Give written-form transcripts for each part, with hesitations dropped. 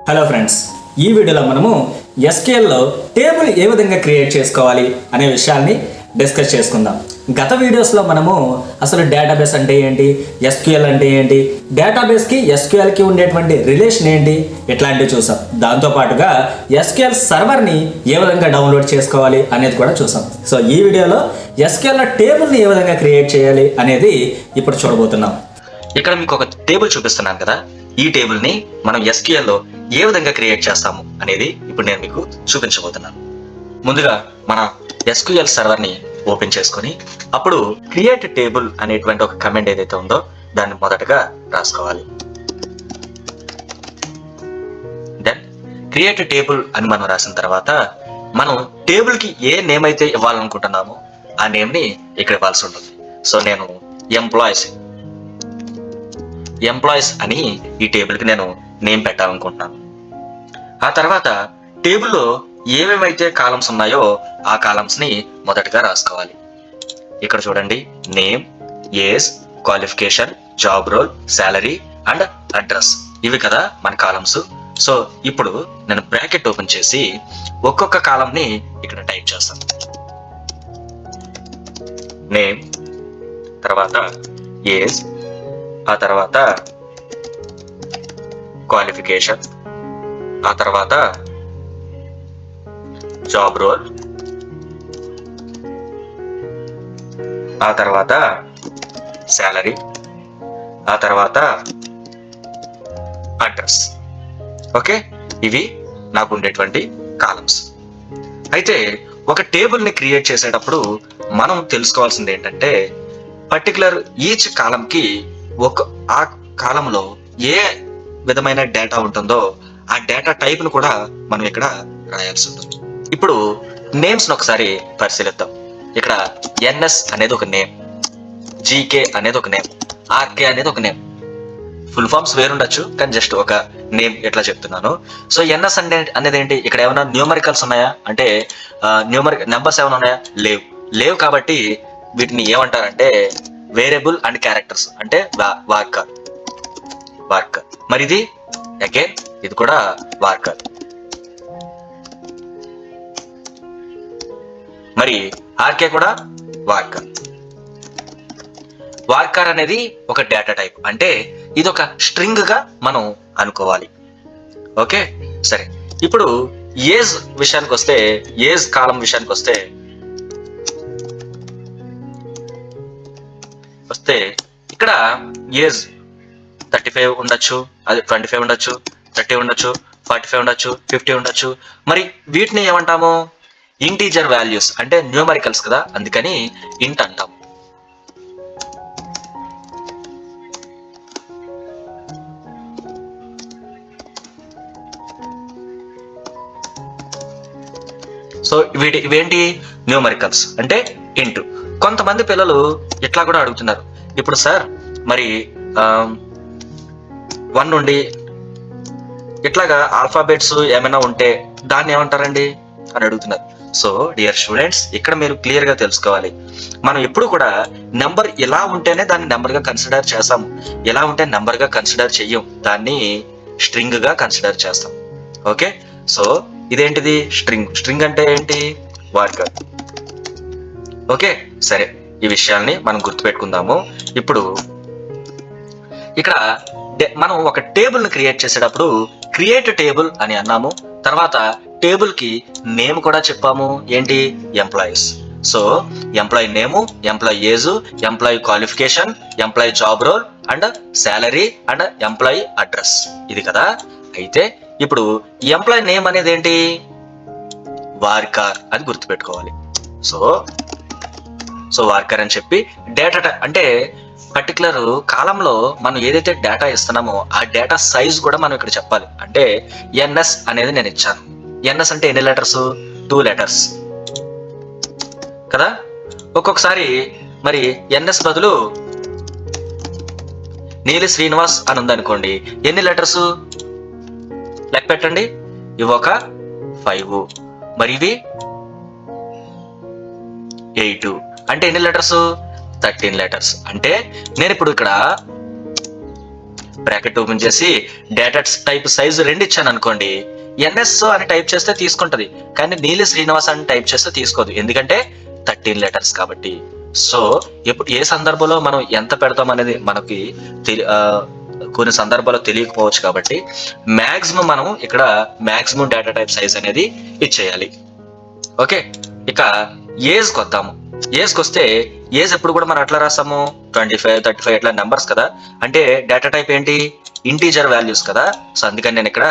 Hello friends, ఈ వీడియోలో మనము ఎస్క్యూఎల్లో టేబుల్ ఏ విధంగా క్రియేట్ చేసుకోవాలి అనే విషయాల్ని డిస్కస్ చేసుకుందాం. గత వీడియోస్లో మనము అసలు డేటాబేస్ అంటే ఏంటి, ఎస్క్యూఎల్ అంటే ఏంటి, డేటాబేస్కి ఎస్క్యూఎల్కి ఉండేటువంటి రిలేషన్ ఏంటి ఇట్లాంటివి చూసాం. దాంతోపాటుగా ఎస్క్యూఎల్ సర్వర్ని ఏ విధంగా డౌన్లోడ్ చేసుకోవాలి అనేది కూడా చూసాం. సో ఈ వీడియోలో ఎస్క్యూఎల్లో టేబుల్ని ఏ విధంగా క్రియేట్ చేయాలి అనేది ఇప్పుడు చూడబోతున్నాం. ఇక్కడ మీకు ఒక టేబుల్ చూపిస్తున్నాను కదా, ఈ టేబుల్ని మనం ఎస్క్యూఎల్లో ఏ విధంగా క్రియేట్ చేస్తాము అనేది ఇప్పుడు నేను మీకు చూపించబోతున్నాను. ముందుగా మన ఎస్క్యూఎల్ సర్వర్ని ఓపెన్ చేసుకొని అప్పుడు క్రియేట్ టేబుల్ అనేటువంటి ఒక కమాండ్ ఏదైతే ఉందో దాన్ని మొదటగా రాసుకోవాలి. దెన్ క్రియేట్ టేబుల్ అని మనం రాసిన తర్వాత మనం టేబుల్కి ఏ నేమ్ అయితే ఇవ్వాలనుకుంటున్నామో ఆ నేమ్ని ఇక్కడ ఇవ్వాల్సి ఉంటుంది. సో నేను ఎంప్లాయీస్ అని ఈ టేబుల్కి నేను నేమ్ పెట్టాలనుకుంటున్నాను. ఆ తర్వాత టేబుల్లో ఏమేమైతే కాలమ్స్ ఉన్నాయో ఆ కాలమ్స్ని మొదటగా రాసుకోవాలి. ఇక్కడ చూడండి, name, age, qualification, job role, salary and address, ఇవి కదా మన కాలమ్స్. సో ఇప్పుడు నేను బ్రాకెట్ ఓపెన్ చేసి ఒక్కొక్క కాలమ్ని ఇక్కడ టైప్ చేస్తాను. నేమ్, తర్వాత ఏజ్, ఆ తర్వాత క్వాలిఫికేషన్, ఆ తర్వాత జాబ్ రోల్, ఆ తర్వాత శాలరీ, ఆ తర్వాత అడ్రస్. ఓకే, ఇవి నాకు ఉండేటువంటి కాలమ్స్. అయితే ఒక టేబుల్ని క్రియేట్ చేసేటప్పుడు మనం తెలుసుకోవాల్సింది ఏంటంటే పర్టికులర్ ఈచ్ కాలంకి ఆ కాలంలో ఏ విధమైన డేటా ఉంటుందో ఆ డేటా టైప్ను కూడా మనం ఇక్కడ రాయాల్సి ఉంటుంది. ఇప్పుడు నేమ్స్ని ఒకసారి పరిశీలిద్దాం. ఇక్కడ ఎన్ఎస్ అనేది ఒక నేమ్, జీకే అనేది ఒక నేమ్, ఆర్కే అనేది ఒక నేమ్. ఫుల్ ఫామ్స్ వేరుండొచ్చు కానీ జస్ట్ ఒక నేమ్ ఎట్లా చెప్తున్నాను. సో ఎన్ఎస్ అనేది ఏంటి, ఇక్కడ ఏమైనా న్యూమరికల్స్ ఉన్నాయా అంటే నెంబర్స్ ఏమైనా ఉన్నాయా, లేవు కాబట్టి వీటిని ఏమంటారంటే వేరియబుల్ అండ్ క్యారెక్టర్స్ అంటే వార్కర్. మరి ఇది అగైన్ ఇది కూడా వార్కర్. మరి ఆర్కే కూడా వార్కర్ అనేది ఒక డేటా టైప్, అంటే ఇది ఒక స్ట్రింగ్ గా మనం అనుకోవాలి. ఓకే సరే, ఇప్పుడు ఏజ్ విషయానికి వస్తే, ఏజ్ కాలం విషయానికి వస్తే ఇక్కడ ఏజ్ 35 ఉండొచ్చు, అది 25 ఉండొచ్చు, 30 ఉండొచ్చు, 45 ఉండొచ్చు, 50 ఉండొచ్చు. మరి వీటిని ఏమంటాము, ఇంటీజర్ వాల్యూస్ అంటే న్యూమరికల్స్ కదా, అందుకని ఇంట్ అంటాము. సో ఇవేంటి న్యూమరికల్స్ అంటే ఇంటూ. కొంతమంది పిల్లలు ఇట్లా కూడా అడుగుతున్నారు, ఇప్పుడు సార్ మరి 1 నుండి ఇట్లాగా ఆల్ఫాబెట్స్ ఏమైనా ఉంటే దాన్ని ఏమంటారండి అని అడుగుతున్నారు. సో డియర్ స్టూడెంట్స్, ఇక్కడ మీరు క్లియర్ గా తెలుసుకోవాలి, మనం ఎప్పుడు కూడా నెంబర్ ఇలా ఉంటేనే దాన్ని నెంబర్ గా కన్సిడర్ చేస్తాము, ఎలా ఉంటే నెంబర్ గా కన్సిడర్ చెయ్యం, దాన్ని స్ట్రింగ్ గా కన్సిడర్ చేస్తాం. ఓకే, సో ఇదేంటిది స్ట్రింగ్ అంటే ఏంటి, వార్కర్. ఓకే సరే, ఈ విషయాల్ని మనం గుర్తుపెట్టుకుందాము. ఇప్పుడు ఇక్కడ మనం ఒక టేబుల్ ని క్రియేట్ చేసేటప్పుడు క్రియేట్ టేబుల్ అని అన్నాము, తర్వాత టేబుల్ కి నేమ్ కూడా చెప్పాము, ఏంటి, employees. So employee name, employee age, employee qualification, employee job role and salary and employee address, ఇది కదా. అయితే ఇప్పుడు ఎంప్లాయీ నేమ్ అనేది ఏంటి, వార్కర్ అని గుర్తుపెట్టుకోవాలి. సో వార్కర్ అని చెప్పి డేటా అంటే పర్టికులర్ కాలంలో మనం ఏదైతే డేటా ఇస్తున్నామో ఆ డేటా సైజ్ కూడా మనం ఇక్కడ చెప్పాలి. అంటే ఎన్ఎస్ అనేది నేను ఇచ్చాను, ఎన్ఎస్ అంటే ఎన్ని లెటర్స్, 2 లెటర్స్ కదా. ఒక్కొక్కసారి మరి ఎన్ఎస్ బదులు నీలి శ్రీనివాస్ అని ఉందనుకోండి, ఎన్ని లెటర్స్ లెక్క పెట్టండి, ఇవి ఒక 5, మరి ఇవి 8 అంటే ఎన్ని లెటర్స్, 13 లెటర్స్. అంటే నేను ఇప్పుడు ఇక్కడ బ్రాకెట్ ఓపెన్ చేసి డేటా టైప్ సైజు 2 ఇచ్చాను అనుకోండి, ఎన్ఎస్ అని టైప్ చేస్తే తీసుకుంటది, కానీ నీలి శ్రీనివాస్ అని టైప్ చేస్తే తీసుకోదు, ఎందుకంటే 13 లెటర్స్ కాబట్టి. సో ఎప్పుడు ఏ సందర్భంలో మనం ఎంత పెడతాం అనేది మనకి కొన్ని సందర్భాల్లో తెలియకపోవచ్చు, కాబట్టి మాక్సిమం మనం ఇక్కడ మాక్సిమం డేటా టైప్ సైజ్ అనేది ఇచ్చేయాలి. ఓకే, ఇక ఏజ్కి వద్దాము. ఏజ్కి వస్తే ఏజ్ ఎప్పుడు కూడా మనం ఎట్లా రాస్తాము, 25, 35 ఇట్లా నెంబర్స్ కదా, అంటే డేటా టైప్ ఏంటి, ఇంటీజర్ వాల్యూస్ కదా. సో అందుకని నేను ఇక్కడ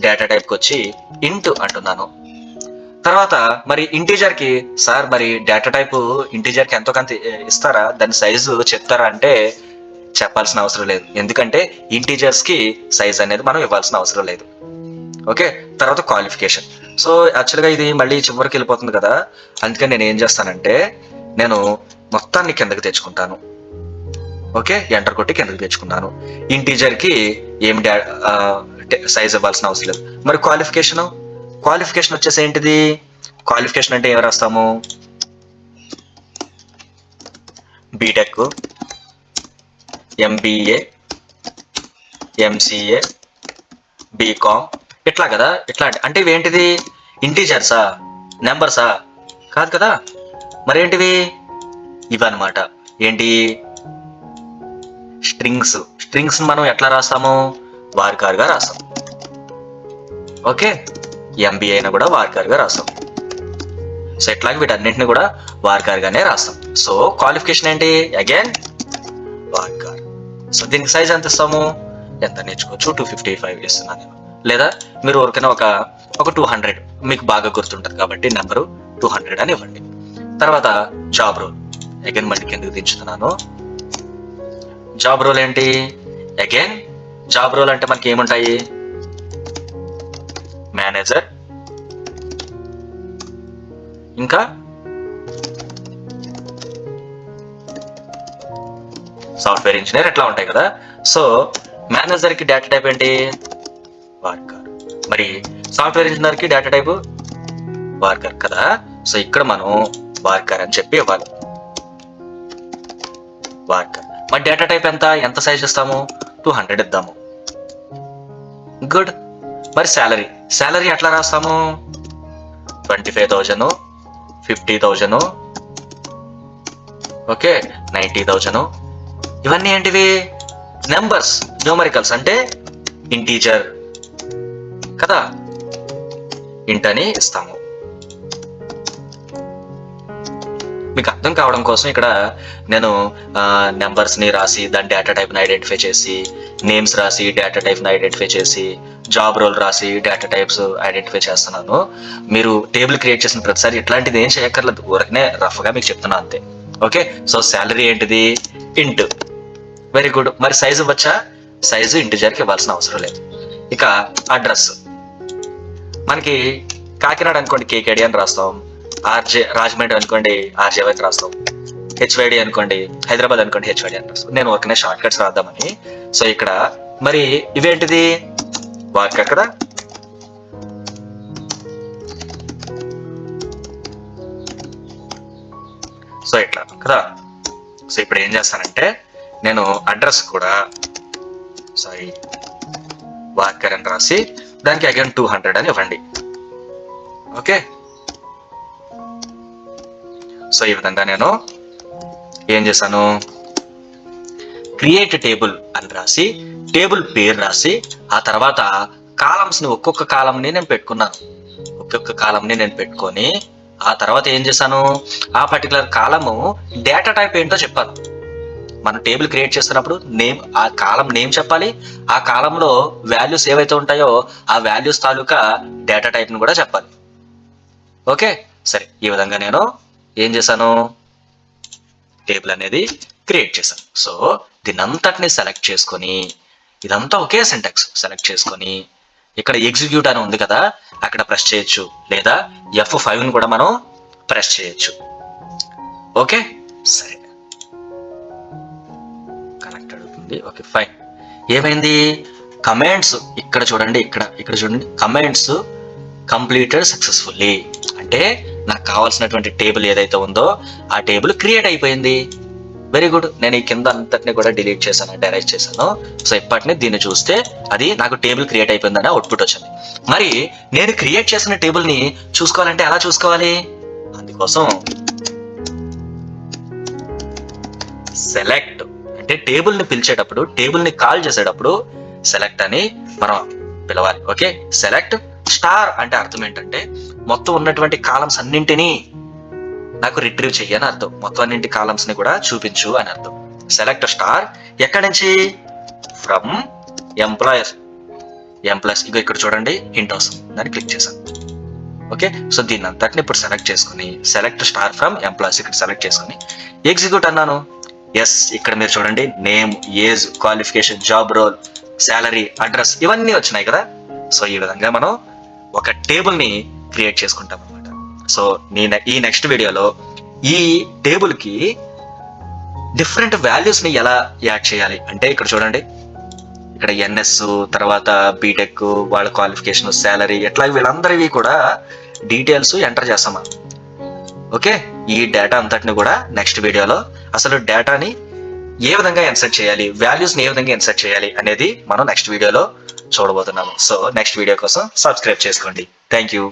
డేటా టైప్కి వచ్చి ఇంట్ అంటున్నాను. తర్వాత మరి ఇంటీజర్ కి సార్ మరి డేటా టైప్ ఇంటీజర్ కి ఎంతో కొంత ఇస్తారా, దాని సైజు చెప్తారా అంటే చెప్పాల్సిన అవసరం లేదు, ఎందుకంటే ఇంటీజర్స్ కి సైజ్ అనేది మనం ఇవ్వాల్సిన అవసరం లేదు. ఓకే, తర్వాత క్వాలిఫికేషన్. సో యాక్చువల్గా ఇది మళ్ళీ చివరికి వెళ్ళిపోతుంది కదా, అందుకని నేను ఏం చేస్తానంటే నేను మొత్తాన్ని కిందకి తెచ్చుకుంటాను. ఓకే, ఎంటర్ కొట్టి కిందకి తెచ్చుకున్నాను. ఇంటీజర్ కి ఏమి సైజ్ ఇవ్వాల్సిన అవసరం లేదు. మరి క్వాలిఫికేషన్ వచ్చేసి ఏంటిది, క్వాలిఫికేషన్ అంటే ఏం రాస్తాము, బీటెక్, ఎంబీఏ, ఎంసీఏ, బీకామ్ ఇట్లా కదా. ఇట్లా అంటే ఇవేంటిది, ఇంటీజర్సా, నెంబర్సా, కాదు కదా. మరేంటివి ఇవన్నమాట. ఏంటి, స్ట్రింగ్స్ మనం ఎట్లా రాస్తాము, వార్కారుగా రాస్తాం. ఓకే, ఎంబీఏ అయినా కూడా వార్కారుగా రాస్తాం. సో ఇట్లాగే వీటన్నింటిని కూడా వార్కారుగానే రాస్తాం. సో క్వాలిఫికేషన్ ఏంటి, అగైన్ వార్కార్. సో దీనికి సైజ్ ఎంత ఇస్తాము, ఎంత నేర్చుకోవచ్చు, 255 ఇస్తున్నాను నేను, లేదా మీరు ఊరికైనా ఒక 200 మీకు బాగా గుర్తుంటుంది కాబట్టి నెంబరు 200 అని ఇవ్వండి. తర్వాత జాబ్ రోల్, అగైన్ మళ్ళీ కిందకి దించుతున్నాను. జాబ్ రోల్ ఏంటి, అగైన్ జాబ్ రోల్ అంటే మనకి ఏముంటాయి, మేనేజర్, ఇంకా సాఫ్ట్వేర్ ఇంజనీర్ ఎట్లా ఉంటాయి కదా. సో మేనేజర్ కి డేటా టైప్ ఏంటి, వార్కర్. మరి సాఫ్ట్వేర్ ఇంజనీర్ కి డేటా టైప్ వార్కర్ కదా. సో ఇక్కడ మనం వార్కర్ అని చెప్పి ఇవ్వాలి, వార్కర్. మరి డేటా టైప్ ఎంత సైజ్ ఇస్తాము, 200 ఇద్దాము. గుడ్. మరి శాలరీ ఎట్లా రాస్తాము, 25,000, 50,000, ఓకే, 90,000. ఇవన్నీ ఏంటివి, నెంబర్స్, న్యూమరికల్స్, అంటే ఇంటీజర్ కదా, ఇంట్ అని ఇస్తాము. మీకు అర్థం కావడం కోసం ఇక్కడ నేను నెంబర్స్ ని రాసి దాని డేటా టైప్ ని ఐడెంటిఫై చేసి, నేమ్స్ రాసి డేటా టైప్ ని ఐడెంటిఫై చేసి, జాబ్ రోల్ రాసి డేటా టైప్స్ ఐడెంటిఫై చేస్తున్నాను. మీరు టేబుల్ క్రియేట్ చేసిన ప్రతిసారి ఇట్లాంటిది ఏం చేయక్కర్లేదు, ఊరకనే రఫ్ గా మీకు చెప్తున్నా అంతే. ఓకే, సో శాలరీ ఏంటిది, ఇంట్. Very good. మరి సైజు ఇవ్వచ్చా, సైజు ఇంటిజర్ కి ఇవ్వాల్సిన అవసరం లేదు. ఇక అడ్రస్, మనకి కాకినాడ అనుకోండి కేకేడి అని రాస్తాం, ఆర్జే రాజమండ్రి అనుకోండి ఆర్జేవై అని రాస్తాం, హెచ్వైడి అనుకోండి హైదరాబాద్ అనుకోండి హెచ్వైడి అని రాస్తాం. నేను ఊరికనే షార్ట్ కట్స్ రాద్దామని. సో ఇక్కడ మరి ఇవేంటిది, వార్కర్ కదా. సో ఇట్లా కదా. సో ఇప్పుడు ఏం చేస్తానంటే నేను అడ్రస్ కూడా వార్కర్ అని రాసి దానికి అగైన్ 200 అని ఇవ్వండి. ఓకే, సో ఈ విధంగా నేను ఏం చేశాను, క్రియేట్ టేబుల్ అని రాసి టేబుల్ పేరు రాసి ఆ తర్వాత కాలమ్స్ ని ఒక్కొక్క కాలంని నేను పెట్టుకొని ఆ తర్వాత ఏం చేశాను, ఆ పర్టికులర్ కాలము డేటా టైప్ ఏంటో చెప్పాను. మనం టేబుల్ క్రియేట్ చేస్తున్నప్పుడు నేమ్, ఆ కాలం నేమ్ చెప్పాలి, ఆ కాలంలో వాల్యూస్ ఏవైతే ఉంటాయో ఆ వాల్యూస్ తాలూకా డేటా టైప్ ని కూడా చెప్పాలి. ఓకే, సరే. ఈ విధంగా నేను ఏం చేశాను, టేబుల్ అనేది క్రియేట్ చేశాను. సో దీనంతటిని సెలెక్ట్ చేసుకొని, ఇదంతా ఒకే సింటాక్స్, సెలెక్ట్ చేసుకొని ఇక్కడ ఎగ్జిక్యూట్ అని ఉంది కదా అక్కడ ప్రెస్ చేయొచ్చు, లేదా F5 కూడా మనం ప్రెస్ చేయొచ్చు. ఓకే, సరే, కనెక్ట్ అవుతుంది. Okay, fine. ఏమైంది, కమాండ్స్ ఇక్కడ చూడండి, ఇక్కడ చూడండి, కమాండ్స్ కంప్లీటెడ్ సక్సెస్ఫుల్లీ, అంటే నాకు కావాల్సినటువంటి టేబుల్ ఏదైతే ఉందో ఆ టేబుల్ క్రియేట్ అయిపోయింది. Very good. నేను ఈ కింద అంతటిని కూడా డిలీట్ చేశాను, ఎరేజ్ చేశాను. సో ఇప్పటిని దీన్ని చూస్తే అది నాకు టేబుల్ క్రియేట్ అయిపోయిందని అవుట్పుట్ వచ్చింది. మరి నేను క్రియేట్ చేసిన టేబుల్ ని చూసుకోవాలంటే ఎలా చూసుకోవాలి? అందుకోసం సెలెక్ట్ అంటే టేబుల్ ని పిలిచేటప్పుడు, టేబుల్ ని కాల్ చేసేటప్పుడు సెలెక్ట్ అని మనం పిలవాలి. ఓకే, సెలెక్ట్ స్టార్ అంటే అర్థం ఏంటంటే మొత్తం ఉన్నటువంటి కాలమ్స్ అన్నింటినీ నాకు రిట్రీవ్ చెయ్యని అర్థం. మొత్తం అన్నింటి కాలమ్స్ ని కూడా చూపించు అని అర్థం. సెలెక్ట్ స్టార్ ఎక్కడి నుంచి? From employers. ఇగో ఇక్కడ చూడండి హింట్ వస్తుంది, దాన్ని క్లిక్ చేశాను. ఓకే, సో దీన్ని అంతటిని ఇప్పుడు సెలెక్ట్ చేసుకుని సెలెక్ట్ స్టార్ ఫ్రమ్ ఎంప్లాయర్స్ ఇక్కడ సెలెక్ట్ చేసుకుని ఎగ్జిక్యూట్ అన్నాను. ఎస్, ఇక్కడ మీరు చూడండి name, age, qualification, job role, salary, address ఇవన్నీ వచ్చినాయి కదా. సో ఈ విధంగా మనం ఒక టేబుల్ ని క్రియేట్ చేసుకుంటాం అనమాట. సో ఈ నెక్స్ట్ వీడియోలో ఈ టేబుల్ కి డిఫరెంట్ వాల్యూస్ ని ఎలా యాడ్ చేయాలి అంటే ఇక్కడ చూడండి, ఇక్కడ ఎన్ఎస్, తర్వాత బీటెక్, వాళ్ళ క్వాలిఫికేషన్, శాలరీ, ఎట్లా వీళ్ళందరివి కూడా డీటెయిల్స్ ఎంటర్ చేస్తామా. ఓకే, ఈ డేటా అంతటిని కూడా నెక్స్ట్ వీడియోలో అసలు డేటాని ఏ విధంగా ఇన్సర్ట్ చేయాలి, వాల్యూస్ ని ఏ విధంగా ఇన్సర్ట్ చేయాలి అనేది మనం నెక్స్ట్ వీడియోలో చూడబోతున్నాము. సో నెక్స్ట్ వీడియో కోసం సబ్స్క్రైబ్ చేసుకోండి. Thank you.